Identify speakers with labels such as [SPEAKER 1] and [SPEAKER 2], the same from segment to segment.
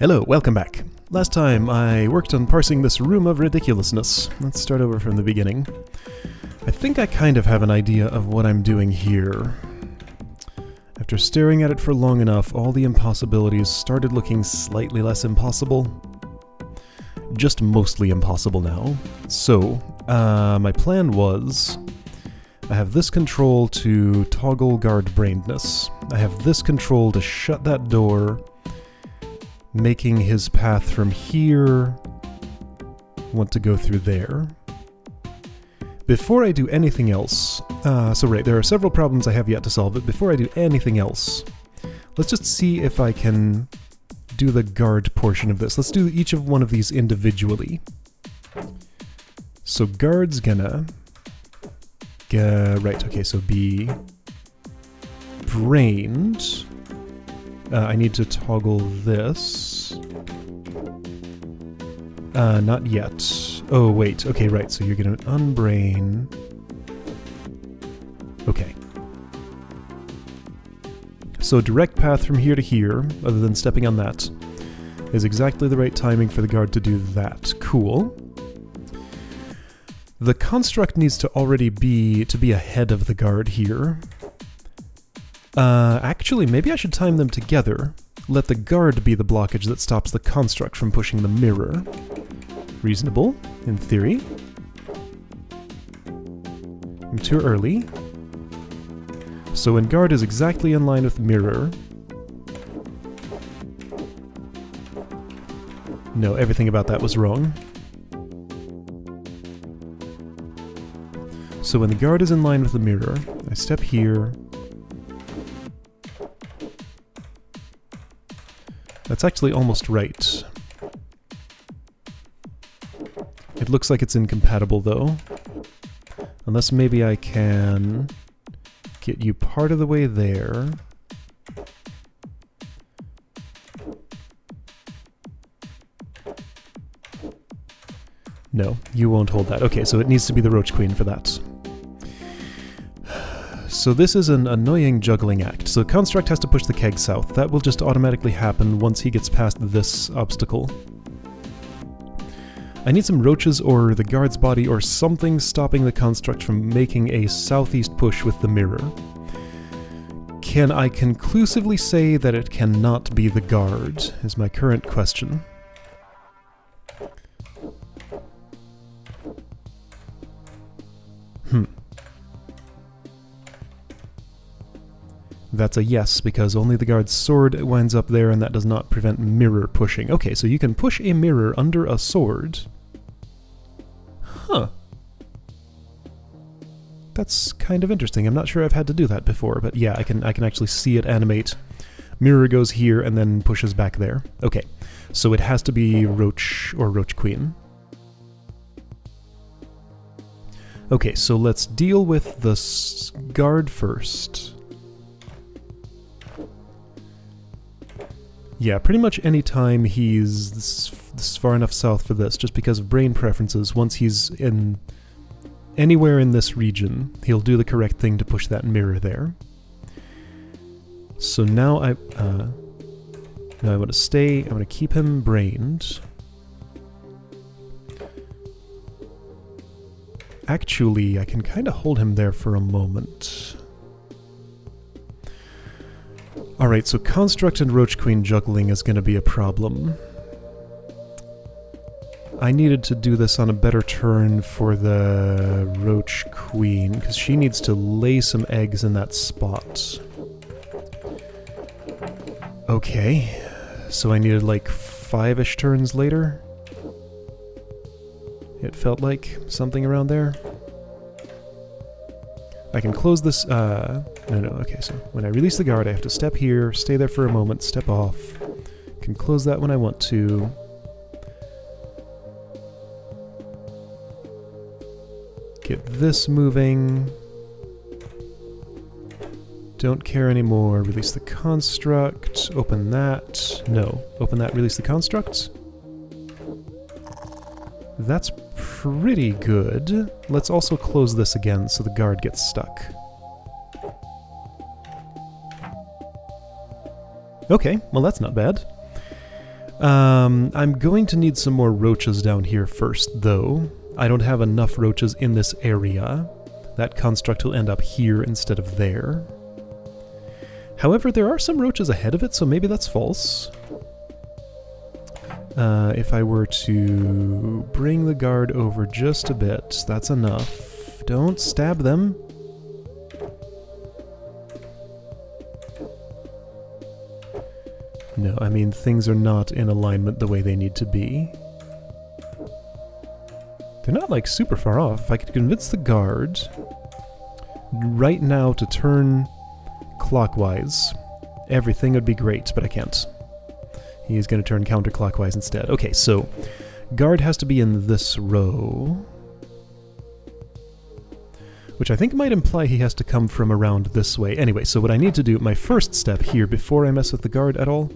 [SPEAKER 1] Hello, welcome back. Last time I worked on parsing this room of ridiculousness. Let's start over from the beginning. I think I kind of have an idea of what I'm doing here. After staring at it for long enough, all the impossibilities started looking slightly less impossible. Just mostly impossible now. So, my plan was, I have this control to toggle guard brainedness. I have this control to shut that door, making his path from here want to go through there. Before I do anything else, there are several problems I have yet to solve, but before I do anything else, let's just see if I can do the guard portion of this. Let's do each of one of these individually. So guard's gonna... right, okay, so be brained. I need to toggle this. Not yet. Oh, wait. Okay, right. So you're gonna unbrain. Okay. So direct path from here to here, other than stepping on that, is exactly the right timing for the guard to do that. Cool. The construct needs to already be ahead of the guard here. Actually, maybe I should time them together. Let the guard be the blockage that stops the construct from pushing the mirror. Reasonable, in theory. I'm too early. So when guard is exactly in line with mirror... No, everything about that was wrong. So when the guard is in line with the mirror, I step here. That's actually almost right. It looks like it's incompatible though. Unless maybe I can get you part of the way there. No, you won't hold that. Okay, so it needs to be the Roach Queen for that. So this is an annoying juggling act. So Construct has to push the keg south. That will just automatically happen once he gets past this obstacle. I need some roaches or the guard's body or something stopping the Construct from making a southeast push with the mirror. Can I conclusively say that it cannot be the guard, is my current question. That's a yes, because only the guard's sword winds up there and that does not prevent mirror pushing. Okay, so you can push a mirror under a sword. Huh. That's kind of interesting. I'm not sure I've had to do that before, but yeah, I can actually see it animate. Mirror goes here and then pushes back there. Okay, so it has to be Roach or Roach Queen. Okay, so let's deal with the guard first. Yeah, pretty much any time he's this far enough south for this, just because of brain preferences, once he's in anywhere in this region, he'll do the correct thing to push that mirror there. So now I want to stay, I want to keep him brained. Actually, I can kind of hold him there for a moment. Alright, so Construct and Roach Queen juggling is going to be a problem. I needed to do this on a better turn for the Roach Queen, because she needs to lay some eggs in that spot. Okay, so I needed like 5-ish turns later. It felt like something around there. I can close this, no, okay, so when I release the guard I have to step here, stay there for a moment, step off. Can close that when I want to. Get this moving. Don't care anymore, release the construct, open that, no, open that, release the construct. That's pretty good. Let's also close this again so the guard gets stuck. Okay, well that's not bad. I'm going to need some more roaches down here first, though. I don't have enough roaches in this area. That construct will end up here instead of there. However, there are some roaches ahead of it, so maybe that's false. If I were to bring the guard over just a bit, that's enough. Don't stab them. No, I mean, things are not in alignment the way they need to be. They're not, like, super far off. If I could convince the guard right now to turn clockwise, everything would be great, but I can't. He is going to turn counterclockwise instead. Okay, so guard has to be in this row, which I think might imply he has to come from around this way. Anyway, so what I need to do, my first step here, before I mess with the guard at all,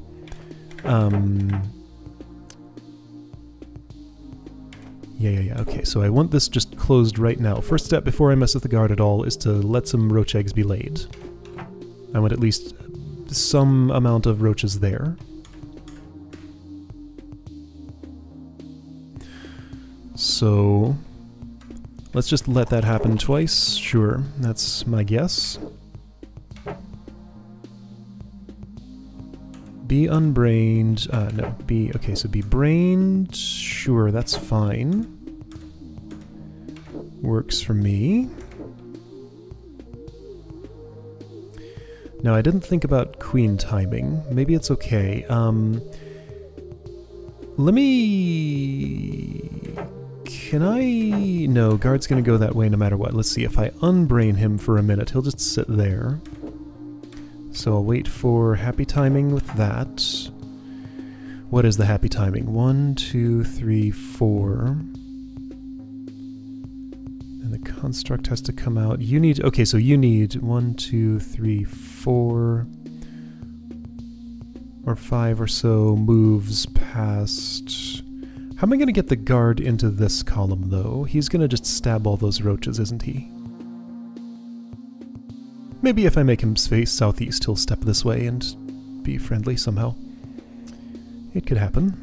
[SPEAKER 1] yeah, okay, so I want this just closed right now. First step before I mess with the guard at all is to let some roach eggs be laid. I want at least some amount of roaches there. So let's just let that happen twice. Sure, that's my guess. Be unbrained. No, be... Okay, so be brained. Sure, that's fine. Works for me. Now, I didn't think about queen timing. Maybe it's okay. Let me... Can I... No, guard's gonna go that way no matter what. Let's see, if I unbrain him for a minute, he'll just sit there. So I'll wait for happy timing with that. What is the happy timing? 1, 2, 3, 4. And the construct has to come out. You need... Okay, so you need 1, 2, 3, 4... or 5 or so moves past... How am I going to get the guard into this column, though? He's going to just stab all those roaches, isn't he? Maybe if I make him face southeast, he'll step this way and be friendly somehow. It could happen.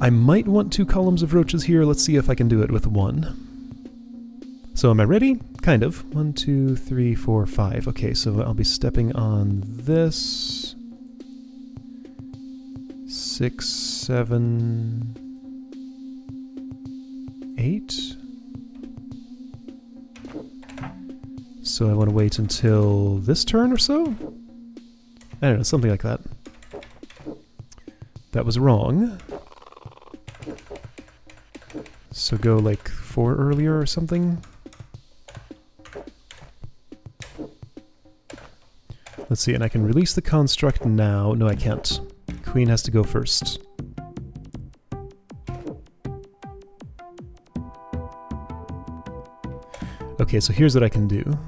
[SPEAKER 1] I might want 2 columns of roaches here. Let's see if I can do it with 1. So am I ready? Kind of. 1, 2, 3, 4, 5. Okay, so I'll be stepping on this. 6, 7, 8. So I want to wait until this turn or so? I don't know, something like that. That was wrong. So go like 4 earlier or something? Let's see, and I can release the construct now. No, I can't. Queen has to go first. Okay, so here's what I can do.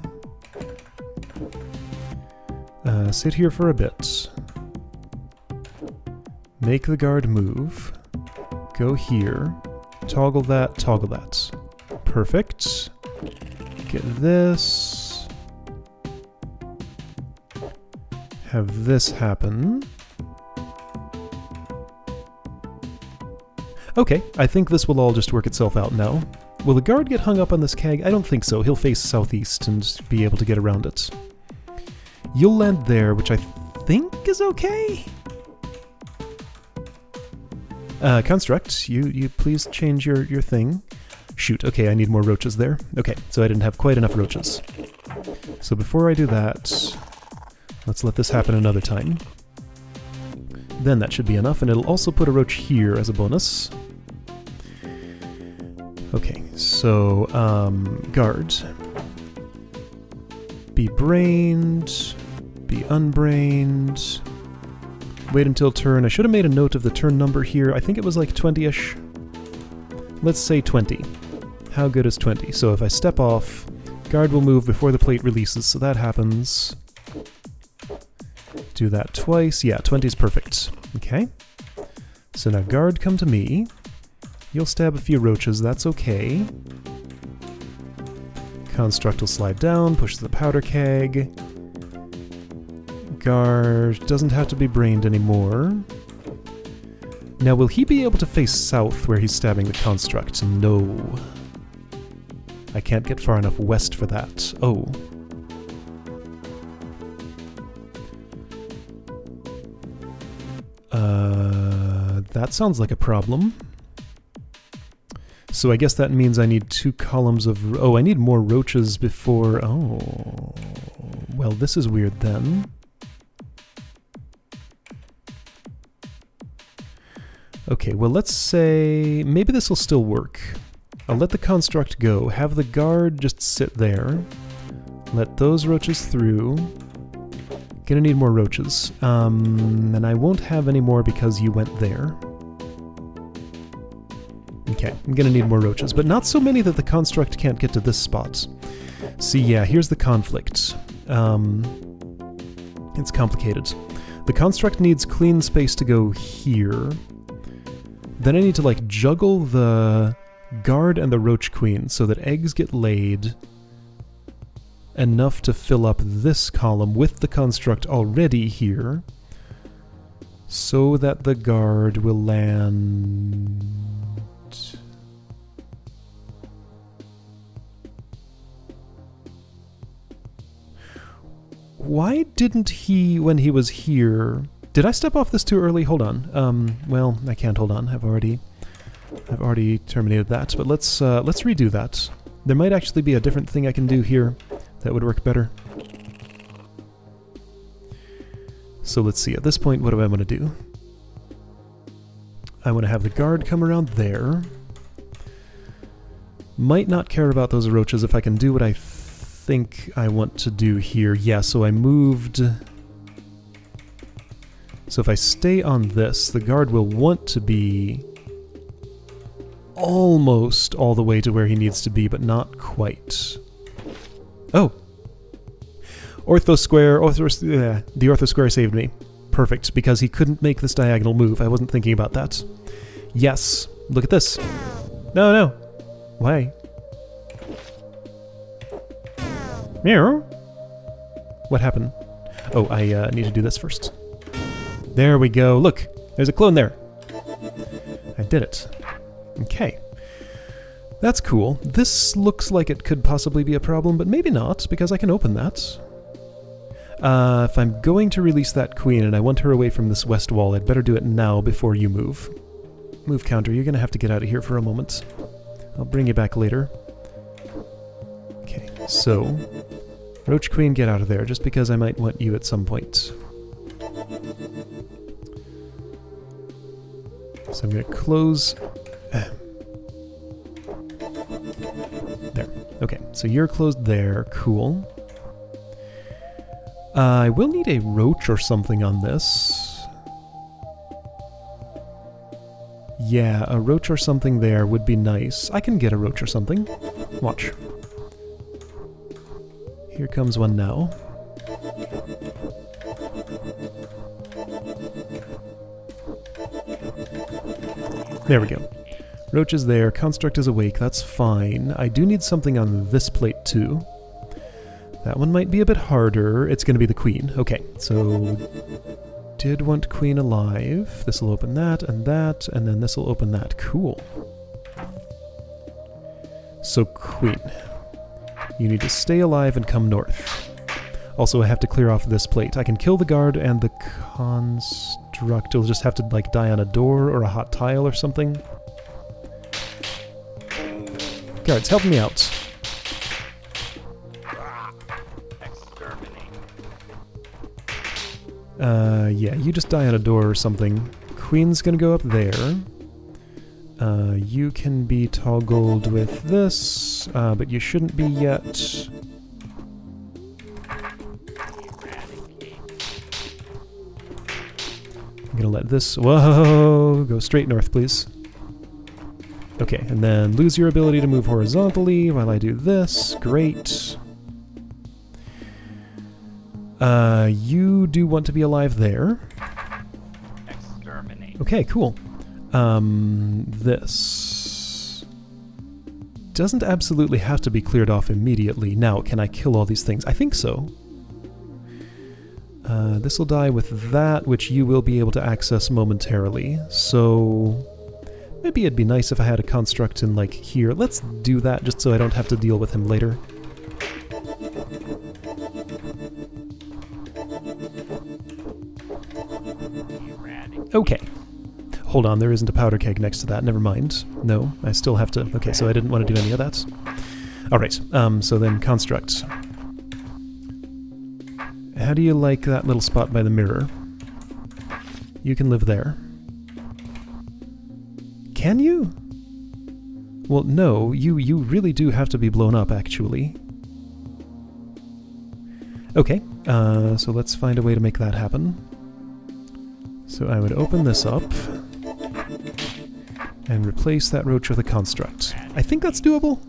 [SPEAKER 1] Sit here for a bit. Make the guard move. Go here. Toggle that, toggle that. Perfect. Get this. Have this happen. Okay, I think this will all just work itself out now. Will the guard get hung up on this keg? I don't think so. He'll face southeast and be able to get around it. You'll land there, which I think is okay? Construct, you please change your thing. Shoot, okay, I need more roaches there. Okay, so I didn't have quite enough roaches. So before I do that, let's let this happen another time. Then that should be enough, and it'll also put a roach here as a bonus. Okay, so, guard. Be brained, be unbrained. Wait until turn. I should have made a note of the turn number here. I think it was like 20-ish. Let's say 20. How good is 20? So if I step off, guard will move before the plate releases, so that happens. Do that twice. Yeah, 20 is perfect. Okay. So now guard, come to me. You'll stab a few roaches, that's okay. Construct will slide down, push the powder keg. guard doesn't have to be brained anymore. Now, will he be able to face south where he's stabbing the construct? No. I can't get far enough west for that. Oh. That sounds like a problem. So I guess that means I need 2 columns of... Oh, I need more roaches before... Oh... Well, this is weird then. Okay, well let's say... Maybe this will still work. I'll let the construct go, have the guard just sit there, let those roaches through. Gonna need more roaches. And I won't have any more because you went there. Okay, I'm gonna need more roaches, but not so many that the construct can't get to this spot. See, yeah, here's the conflict. It's complicated. The construct needs clean space to go here. Then I need to, like, juggle the guard and the roach queen so that eggs get laid enough to fill up this column with the construct already here, so that the guard will land... Why didn't he, when he was here... Did I step off this too early? Hold on. Well, I can't hold on. I've already terminated that, but let's redo that. There might actually be a different thing I can do here that would work better. So let's see, at this point, what do I want to do? I want to have the guard come around there. Might not care about those roaches if I can do what I think I want to do here. Yeah, so I moved... So if I stay on this, the guard will want to be almost all the way to where he needs to be, but not quite. Oh! The ortho square saved me. Perfect, because he couldn't make this diagonal move. I wasn't thinking about that. Yes, look at this. No, no. Why? Meow. What happened? Oh, I need to do this first. There we go. Look, there's a clone there. I did it. Okay. That's cool. This looks like it could possibly be a problem, but maybe not, because I can open that. If I'm going to release that queen and I want her away from this west wall, I'd better do it now before you move. Move counter, you're going to have to get out of here for a moment. I'll bring you back later. Okay, so... Roach Queen, get out of there, just because I might want you at some point. So I'm going to close... There. Okay, so you're closed there. Cool. I will need a roach or something on this. Yeah, a roach or something there would be nice. I can get a roach or something. Watch. Here comes one now. There we go. Roach is there, construct is awake, that's fine. I do need something on this plate too. That one might be a bit harder. It's going to be the queen. Okay, so... Did want queen alive. This will open that, and then this will open that. Cool. So queen. You need to stay alive and come north. Also, I have to clear off this plate. I can kill the guard and the construct. It'll just have to, like, die on a door or a hot tile or something. Guards, help me out. Yeah, you just die on a door or something. Queen's gonna go up there. You can be toggled with this, but you shouldn't be yet. I'm gonna let this... Whoa! Go straight north, please. Okay, and then lose your ability to move horizontally while I do this. Great. You do want to be alive there.
[SPEAKER 2] Exterminate.
[SPEAKER 1] Okay, cool. This doesn't absolutely have to be cleared off immediately. Now, can I kill all these things? I think so. This will die with that, which you will be able to access momentarily. So maybe it'd be nice if I had a construct in, like, here. Let's do that just so I don't have to deal with him later. Okay. Hold on, there isn't a powder keg next to that. Never mind. No, I still have to... Okay, so I didn't want to do any of that. Alright, so then construct. How do you like that little spot by the mirror? You can live there. Can you? Well, no, you really do have to be blown up, actually. Okay, so let's find a way to make that happen. So I would open this up and replace that roach with a construct. I think that's doable.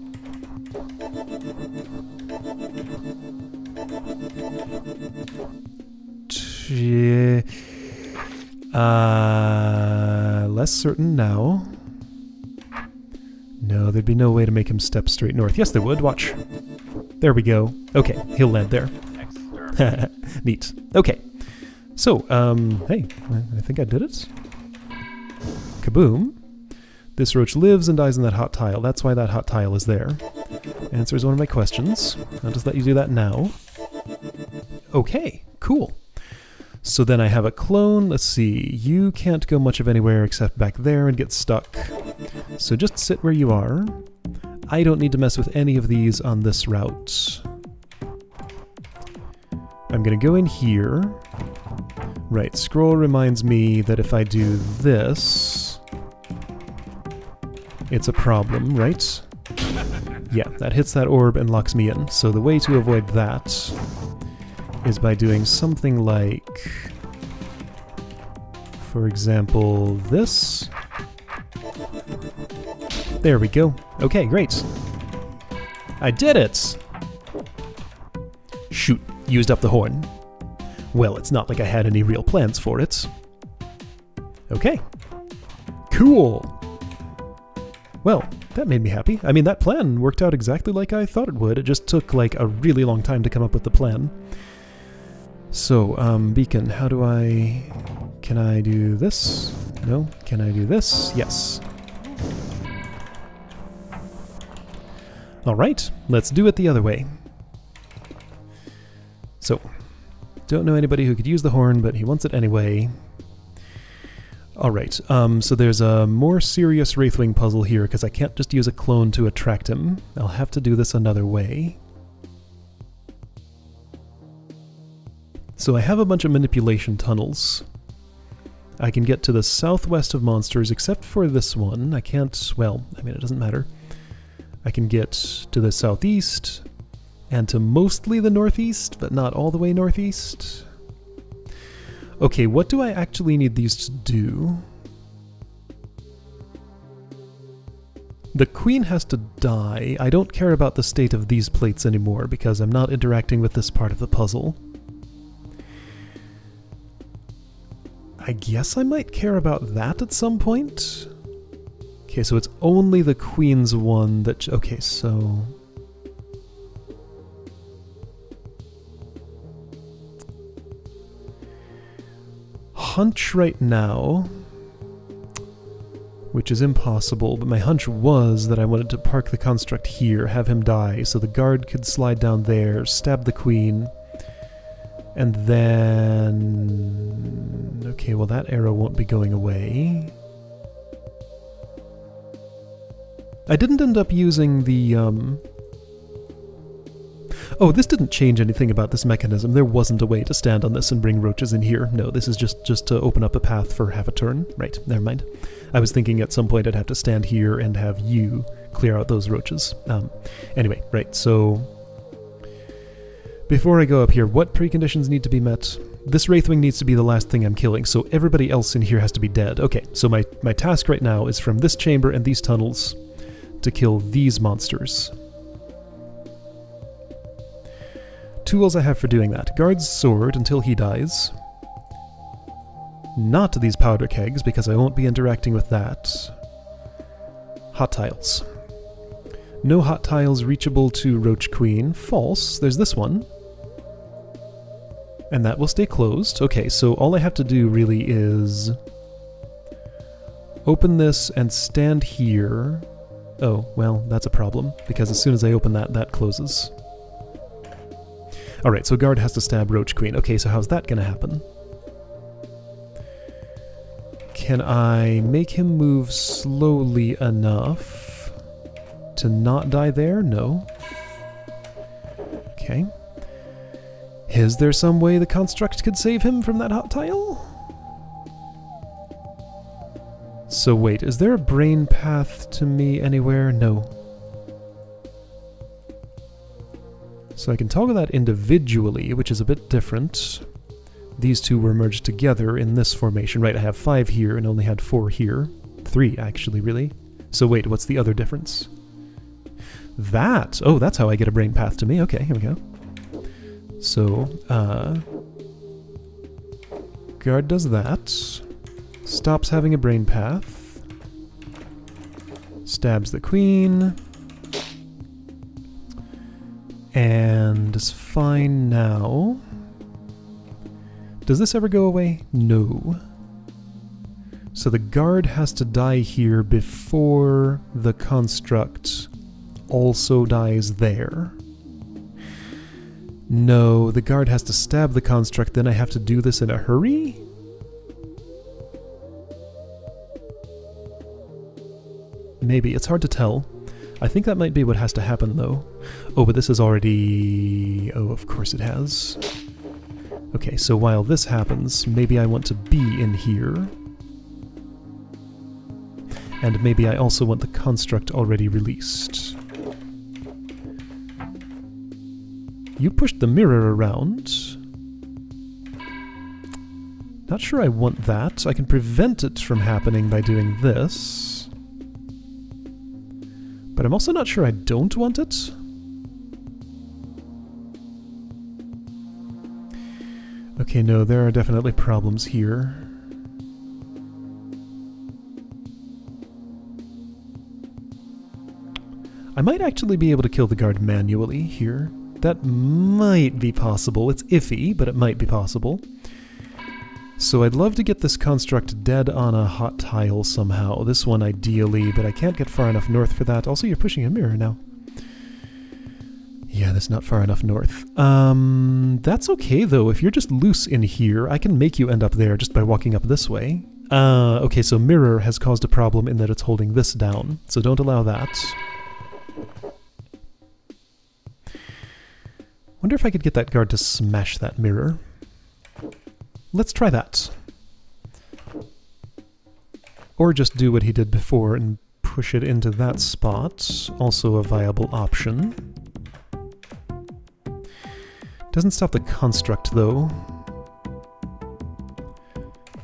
[SPEAKER 1] Less certain now. No, there'd be no way to make him step straight north. Yes, there would. Watch. There we go. Okay, he'll land there. Neat. Okay. So, hey, I think I did it. Kaboom. This roach lives and dies in that hot tile. That's why that hot tile is there. Answers one of my questions. I'll just let you do that now. Okay, cool. So then I have a clone. Let's see. You can't go much of anywhere except back there and get stuck. So just sit where you are. I don't need to mess with any of these on this route. I'm gonna go in here. Right, scroll reminds me that if I do this, it's a problem, right? Yeah, that hits that orb and locks me in. So the way to avoid that is by doing something like, for example, this. There we go. Okay, great. I did it! Shoot, used up the horn. Well, it's not like I had any real plans for it. Okay. Cool! Well, that made me happy. I mean, that plan worked out exactly like I thought it would. It just took, like, a really long time to come up with the plan. So, beacon, how do I... Can I do this? No? Can I do this? Yes. Alright, let's do it the other way. So, don't know anybody who could use the horn, but he wants it anyway. Alright, so there's a more serious Wraithwing puzzle here, because I can't just use a clone to attract him. I'll have to do this another way. So I have a bunch of manipulation tunnels. I can get to the southwest of monsters, except for this one. I can't, well, I mean, it doesn't matter. I can get to the southeast, and to mostly the northeast, but not all the way northeast. Okay, what do I actually need these to do? The queen has to die. I don't care about the state of these plates anymore, because I'm not interacting with this part of the puzzle. I guess I might care about that at some point. Okay, so it's only the queen's one that... Okay, so... Hunch right now, which is impossible, but my hunch was that I wanted to park the construct here, have him die, so the guard could slide down there, stab the queen, and then... Okay, well that arrow won't be going away. I didn't end up using the, Oh, this didn't change anything about this mechanism. There wasn't a way to stand on this and bring roaches in here. No, this is just to open up a path for half a turn. Right, never mind. I was thinking at some point I'd have to stand here and have you clear out those roaches. Anyway, right, so... Before I go up here, what preconditions need to be met? This Wraithwing needs to be the last thing I'm killing, so everybody else in here has to be dead. Okay, so my task right now is from this chamber and these tunnels to kill these monsters. Tools I have for doing that. Guard's sword until he dies. Not these powder kegs, because I won't be interacting with that. Hot tiles. No hot tiles reachable to Roach Queen. False. There's this one. And that will stay closed. Okay, so all I have to do really is open this and stand here. Oh, well, that's a problem, because as soon as I open that, that closes. Alright, so guard has to stab Roach Queen. Okay, so how's that gonna happen? Can I make him move slowly enough to not die there? No. Okay. Is there some way the construct could save him from that hot tile? So wait, is there a brain path to me anywhere? No. So I can toggle that individually, which is a bit different. These two were merged together in this formation. Right, I have 5 here and only had 4 here. 3, actually, really. So wait, what's the other difference? That! Oh, that's how I get a brain path to me. Okay, here we go. So, guard does that. Stops having a brain path. Stabs the queen. And is fine now. Does this ever go away? No. So the guard has to die here before the construct also dies there. No, the guard has to stab the construct, then I have to do this in a hurry? Maybe, it's hard to tell. I think that might be what has to happen, though. Oh, but this is already... Oh, of course it has. Okay, so while this happens, maybe I want to be in here. And maybe I also want the construct already released. You pushed the mirror around. Not sure I want that. I can prevent it from happening by doing this. But I'm also not sure I don't want it. Okay, no, there are definitely problems here. I might actually be able to kill the guard manually here. That might be possible. It's iffy, but it might be possible. So I'd love to get this construct dead on a hot tile somehow. This one ideally, but I can't get far enough north for that. Also, you're pushing a mirror now. Yeah, that's not far enough north. That's okay, though. If you're just loose in here, I can make you end up there just by walking up this way. Okay, so mirror has caused a problem in that it's holding this down, so don't allow that. Wonder if I could get that guard to smash that mirror. Let's try that. Or just do what he did before and push it into that spot. Also a viable option. Doesn't stop the construct, though.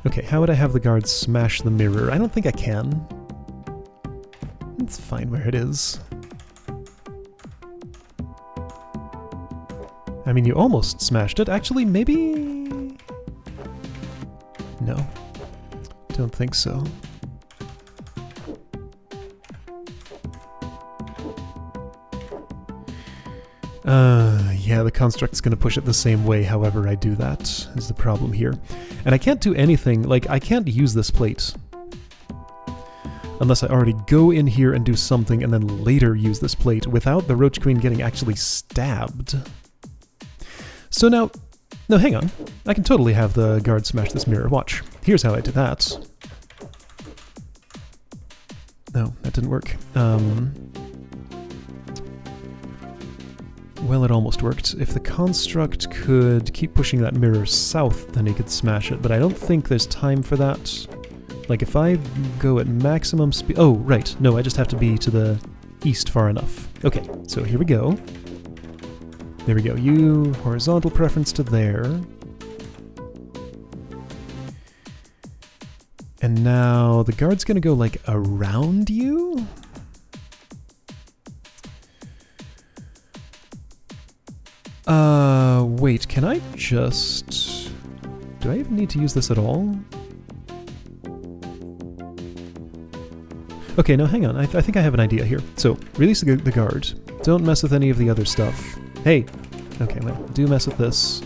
[SPEAKER 1] Okay, how would I have the guard smash the mirror? I don't think I can. It's fine where it is. I mean, you almost smashed it. Actually, maybe... No. Don't think so. Yeah, the construct's gonna push it the same way however I do that, is the problem here. And I can't do anything, like, I can't use this plate. Unless I already go in here and do something and then later use this plate without the Roach Queen getting actually stabbed. So now... No, hang on. I can totally have the guard smash this mirror. Watch. Here's how I did that. No, that didn't work. Well, it almost worked. If the construct could keep pushing that mirror south, then he could smash it, but I don't think there's time for that. Like, if I go at maximum speed... Oh, right. No, I just have to be to the east far enough. Okay, so here we go. There we go. You, horizontal preference to there. And now the guard's gonna go, like, around you? Wait, can I just... Do I even need to use this at all? Okay, no, hang on. I think I have an idea here. So, release the guard. Don't mess with any of the other stuff. Hey! Okay, well, do mess with this.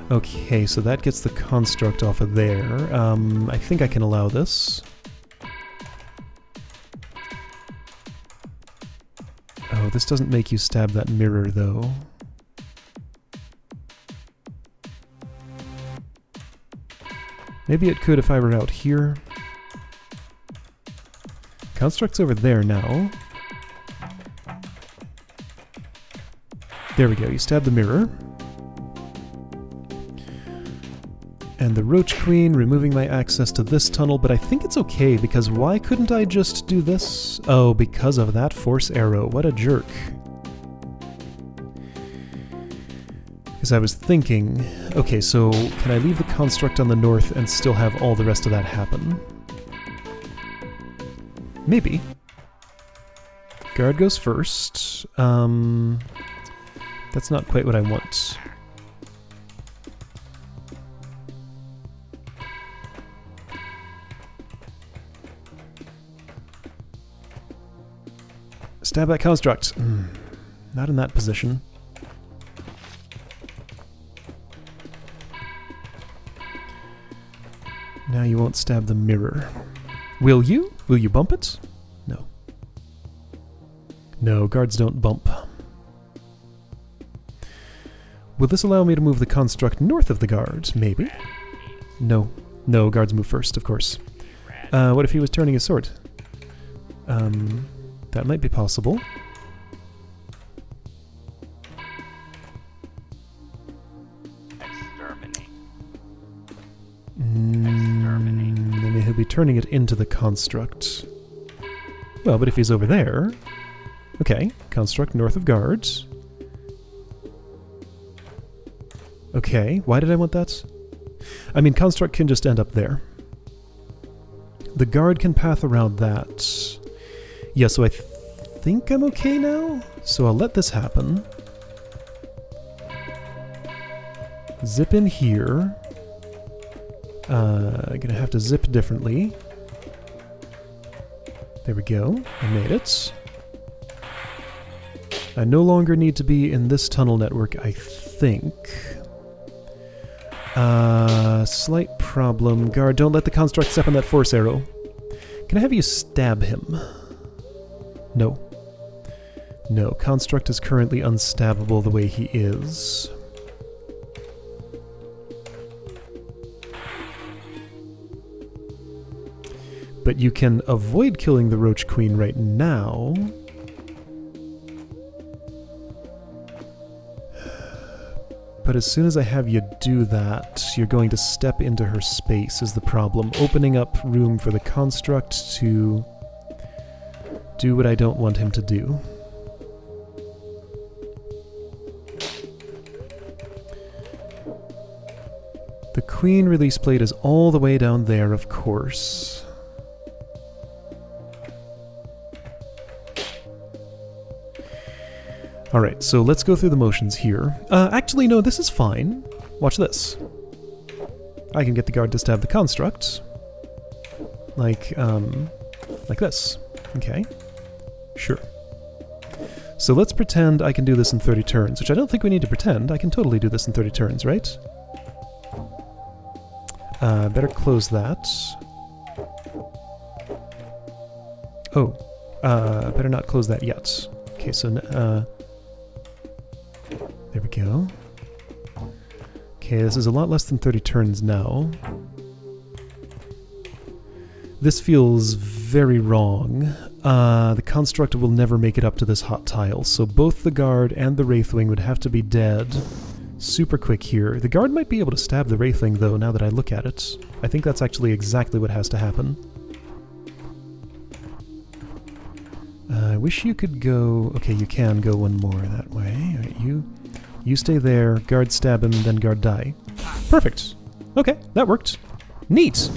[SPEAKER 1] Okay, so that gets the construct off of there. I think I can allow this. Oh, this doesn't make you stab that mirror, though. Maybe it could if I were out here. Construct's over there now. There we go, you stab the mirror. And the Roach Queen, removing my access to this tunnel, but I think it's okay, because why couldn't I just do this? Oh, because of that force arrow. What a jerk. Because I was thinking, okay, so can I leave the construct on the north and still have all the rest of that happen? Maybe. Guard goes first. That's not quite what I want. Stab that construct. Not in that position. Now you won't stab the mirror. Will you? Will you bump it? No. No, guards don't bump. Will this allow me to move the construct north of the guard? Maybe. No. No, guards move first, of course. What if he was turning his sword? That might be possible. Then he'll be turning it into the construct. Well, but if he's over there... Okay, construct north of guards. Okay, why did I want that? I mean, construct can just end up there. The guard can path around that. Yeah, so I think I'm okay now. So I'll let this happen. Zip in here. I'm gonna have to zip differently. There we go. I made it. I no longer need to be in this tunnel network, I think. Slight problem. Guard, don't let the construct step on that force arrow. Can I have you stab him? No. No, construct is currently unstabbable the way he is. But you can avoid killing the Roach Queen right now. But as soon as I have you do that, you're going to step into her space is the problem, opening up room for the construct to do what I don't want him to do. The Queen release plate is all the way down there, of course. Alright, so let's go through the motions here. Actually, no, this is fine. Watch this. I can get the guard to stab the construct. Like this. Okay. Sure. So let's pretend I can do this in 30 turns, which I don't think we need to pretend. I can totally do this in 30 turns, right? Better close that. Oh. Better not close that yet. Okay, so, there we go. Okay, this is a lot less than 30 turns now. This feels very wrong. The construct will never make it up to this hot tile, so both the guard and the Wraithwing would have to be dead super quick here. The guard might be able to stab the Wraithwing, though, now that I look at it. I think that's actually exactly what has to happen. I wish you could go... Okay, you can go one more that way. All right, you stay there, guard stab him, then guard die. Perfect! Okay, that worked. Neat!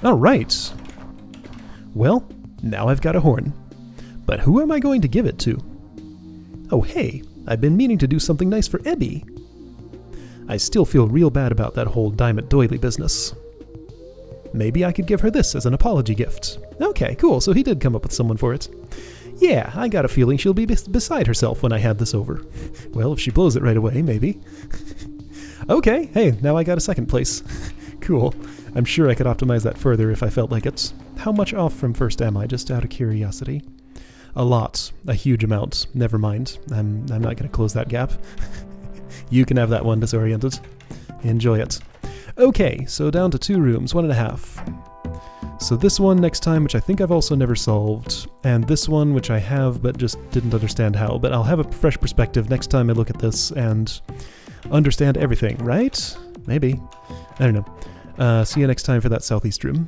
[SPEAKER 1] Alright. Well, now I've got a horn. But who am I going to give it to? Oh hey, I've been meaning to do something nice for Ebby. I still feel real bad about that whole Diamond Doily business. Maybe I could give her this as an apology gift. Okay, cool, so he did come up with someone for it. Yeah, I got a feeling she'll be beside herself when I hand this over. Well, if she blows it right away, maybe. Okay, hey, now I got a second place. Cool. I'm sure I could optimize that further if I felt like it. How much off from first am I, just out of curiosity? A lot. A huge amount. Never mind. I'm not going to close that gap. You can have that one, Disoriented. Enjoy it. Okay, so down to 2 rooms, 1.5. So this one next time, which I think I've also never solved, and this one, which I have but just didn't understand how, but I'll have a fresh perspective next time I look at this and understand everything, right? Maybe. I don't know. See you next time for that southeast room.